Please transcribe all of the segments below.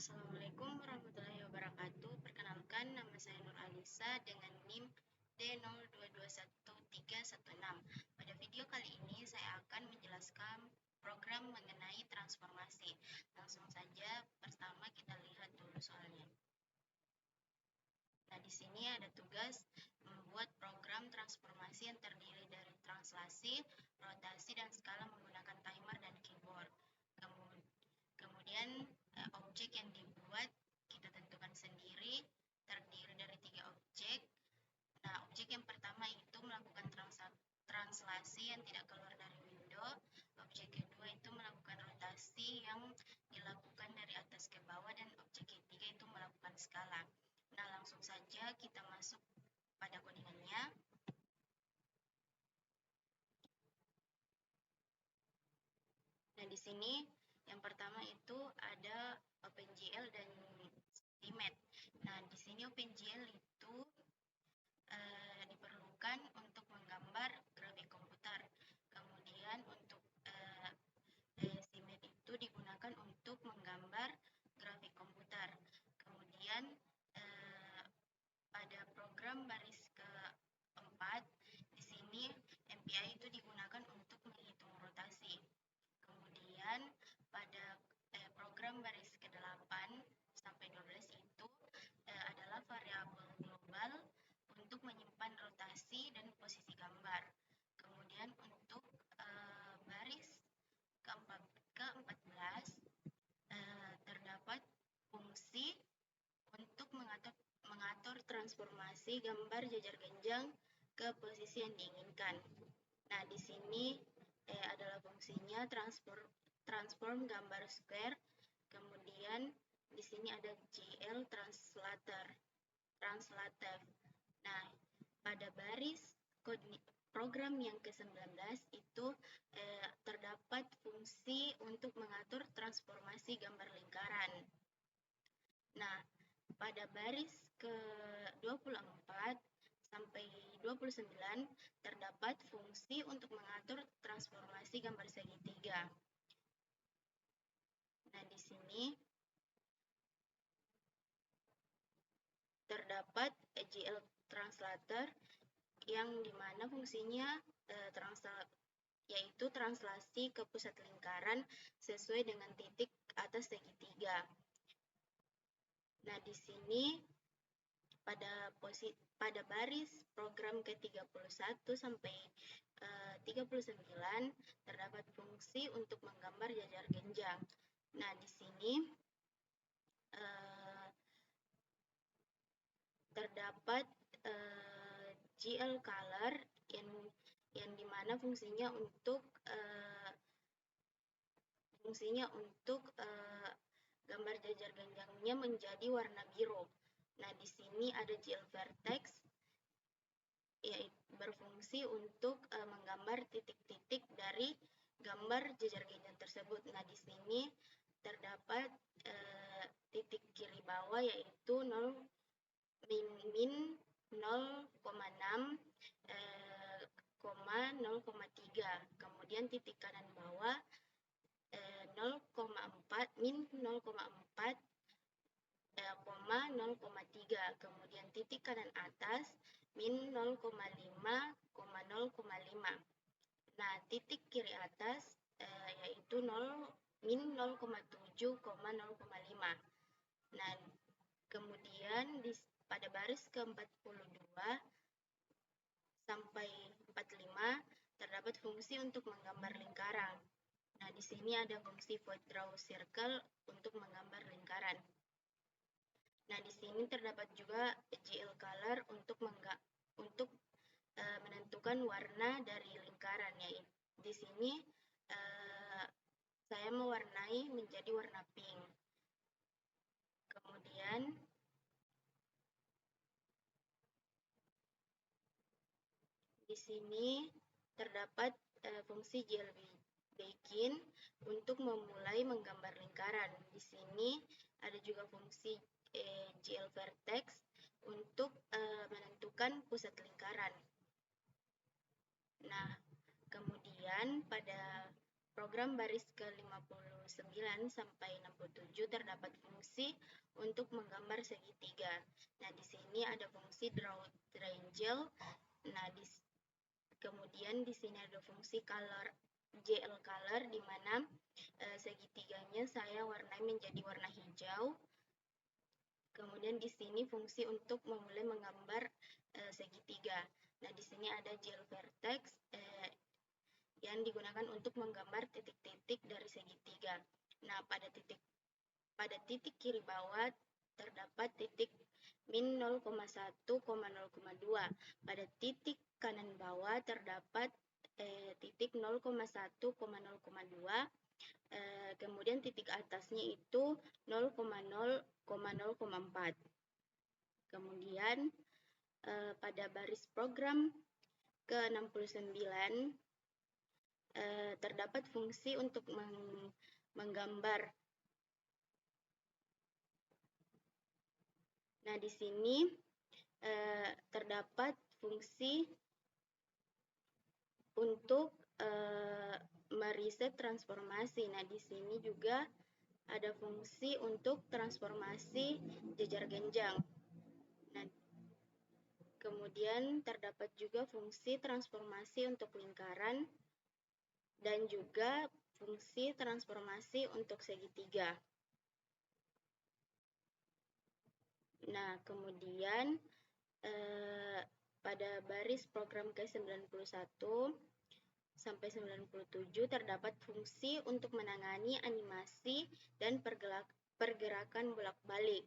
Assalamualaikum warahmatullahi wabarakatuh. Perkenalkan, nama saya Nur Alisa dengan NIM D02211316. Pada video kali ini saya akan menjelaskan program mengenai transformasi. Langsung saja, pertama kita lihat dulu soalnya. Nah, di sini ada tugas membuat program transformasi yang terdiri dari translasi, rotasi, dan skala menggunakan timer dan keyboard. Kemudian objek yang dibuat kita tentukan sendiri, terdiri dari 3 objek. Nah, objek yang pertama itu melakukan translasi yang tidak keluar dari window. Objek kedua itu melakukan rotasi yang dilakukan dari atas ke bawah, dan objek ketiga itu melakukan skala. Nah, langsung saja kita masuk pada codingannya. Nah, di sini yang pertama itu ada OpenGL dan Cmat. Nah, di sini OpenGL itu diperlukan untuk menggambar grafik komputer. Kemudian untuk Cmat itu digunakan untuk menggambar grafik komputer. Kemudian pada program baris keempat, di sini MPI itu digunakan untuk menghitung rotasi. Kemudian pada program baris ke-8 sampai 12 itu adalah variabel global untuk menyimpan rotasi dan posisi gambar. Kemudian untuk baris ke-14 terdapat fungsi untuk mengatur transformasi gambar jajar genjang ke posisi yang diinginkan. Nah, di sini adalah fungsinya transform gambar square. Kemudian di sini ada GL translator. Nah, pada baris program yang ke-19 itu terdapat fungsi untuk mengatur transformasi gambar lingkaran. Nah, pada baris ke-24 sampai 29 terdapat fungsi untuk mengatur transformasi gambar segitiga. Nah, di sini terdapat GL translator yang dimana fungsinya yaitu translasi ke pusat lingkaran sesuai dengan titik atas segitiga. Nah, di sini pada baris program ke-31 sampai 39 terdapat fungsi untuk menggambar jajar genjang. Nah, di sini terdapat GL color yang dimana fungsinya untuk gambar jajar genjangnya menjadi warna biru. Nah, di sini ada GL vertex yaitu berfungsi untuk menggambar titik-titik dari gambar jajar genjang tersebut. Nah, di sini terdapat titik kiri bawah yaitu min 0,6, 0,3. Kemudian titik kanan bawah min 0,4, 0,3. Kemudian titik kanan atas min 0,5,0,5. Nah, titik kiri atas yaitu min 0,7,0,5. Nah, kemudian pada baris ke-42 sampai 45 terdapat fungsi untuk menggambar lingkaran. Nah, di sini ada fungsi void draw circle untuk menggambar lingkaran. Nah, di sini terdapat juga GL color untuk menentukan warna dari lingkaran. Yaitu di sini saya mewarnai menjadi warna pink. Kemudian di sini terdapat fungsi GL begin untuk memulai menggambar lingkaran. Di sini ada juga fungsi GL vertex untuk menentukan pusat lingkaran. Nah, kemudian pada program baris ke-59 sampai 67 terdapat fungsi segitiga. Nah, di sini ada fungsi draw triangle. Nah, kemudian di sini ada fungsi color GL color, di mana segitiganya saya warnai menjadi warna hijau. Kemudian di sini fungsi untuk memulai menggambar segitiga. Nah, di sini ada GL vertex yang digunakan untuk menggambar titik-titik dari segitiga. Nah, pada titik kiri bawah terdapat titik min 0,1, 0,2. Pada titik kanan bawah terdapat titik 0,1, 0,2. Kemudian titik atasnya itu 0,0, 0,4. Kemudian pada baris program ke-69 terdapat fungsi untuk menggambar. Nah, di sini terdapat fungsi untuk meriset transformasi. Nah, di sini juga ada fungsi untuk transformasi jejar genjang. Nah, kemudian terdapat juga fungsi transformasi untuk lingkaran dan juga fungsi transformasi untuk segitiga. Nah, kemudian pada baris program ke-91 sampai 97 terdapat fungsi untuk menangani animasi dan pergerakan bolak-balik.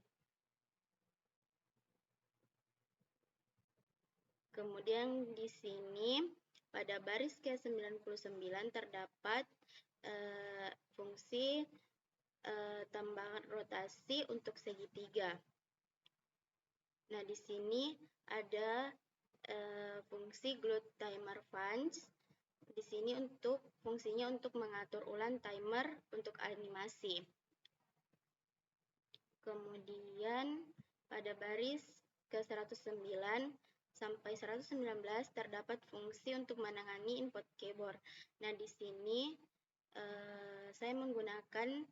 Kemudian di sini pada baris ke-99 terdapat fungsi tambahan rotasi untuk segitiga. Nah, di sini ada fungsi Glued Timer Fans. Di sini fungsinya untuk mengatur ulang timer untuk animasi. Kemudian pada baris ke-109 sampai 119 terdapat fungsi untuk menangani input keyboard. Nah, di sini saya menggunakan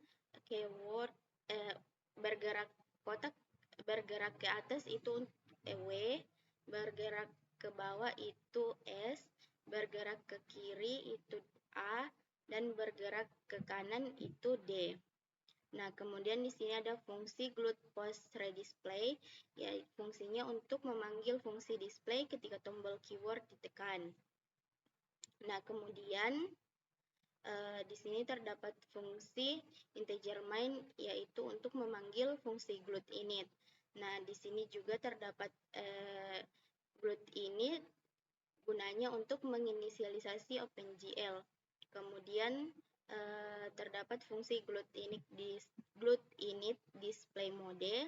keyword kotak bergerak ke atas itu W, bergerak ke bawah itu S, bergerak ke kiri itu A, dan bergerak ke kanan itu D. Nah, kemudian di sini ada fungsi Glued Post Redisplay, yaitu fungsinya untuk memanggil fungsi display ketika tombol keyword ditekan. Nah, kemudian di sini terdapat fungsi integer main, yaitu untuk memanggil fungsi Glued Init. Nah, di sini juga terdapat Glued Init gunanya untuk menginisialisasi OpenGL. Kemudian terdapat fungsi Glued Init Display Mode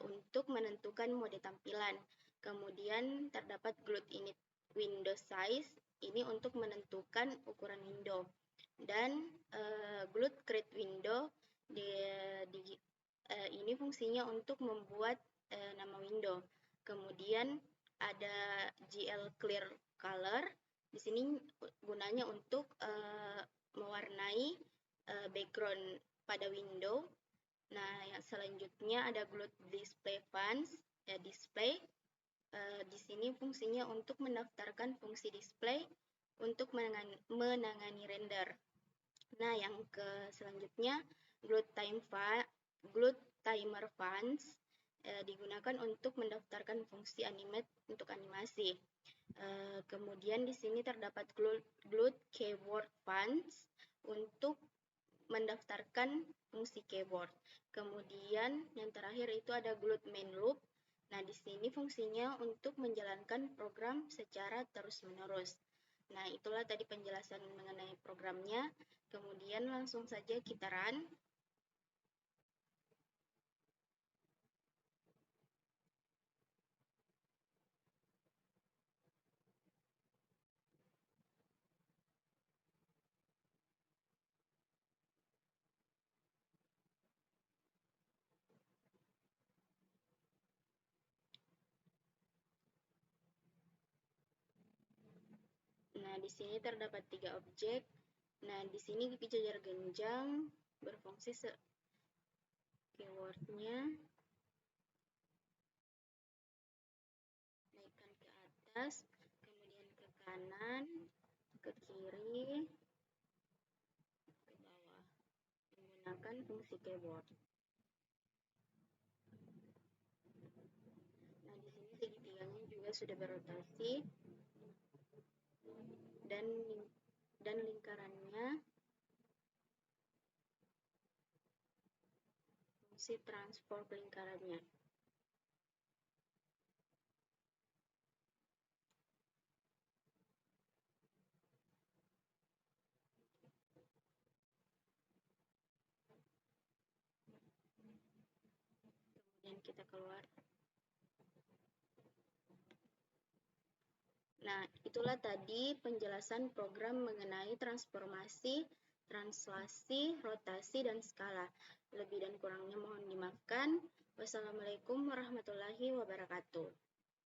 untuk menentukan mode tampilan. Kemudian terdapat Glued Init Window Size, ini untuk menentukan ukuran window. Dan Glued Create Window ini fungsinya untuk membuat nama window. Kemudian ada GL Clear Color, di sini gunanya untuk mewarnai background pada window. Nah, yang selanjutnya ada Glued Display Fans, display. Di sini fungsinya untuk mendaftarkan fungsi display untuk menangani render. Nah, yang selanjutnya Glued Timer Fans digunakan untuk mendaftarkan fungsi animate untuk animasi. Kemudian di sini terdapat Glued Keyboard Fans untuk mendaftarkan fungsi keyboard. Kemudian yang terakhir itu ada Glued Main Loop. Nah, di sini fungsinya untuk menjalankan program secara terus-menerus. Nah, itulah tadi penjelasan mengenai programnya. Kemudian langsung saja kita run. Nah, di sini terdapat 3 objek. Nah, di sini jejar genjang berfungsi keywordnya atas, kemudian ke kanan, ke kiri, ke bawah, menggunakan fungsi keyboard. Nah, di sini segitiganya juga sudah berotasi dan lingkarannya fungsi transport lingkarannya. Kemudian kita keluar. Nah, itulah tadi penjelasan program mengenai transformasi, translasi, rotasi, dan skala. Lebih dan kurangnya mohon dimaafkan. Wassalamualaikum warahmatullahi wabarakatuh.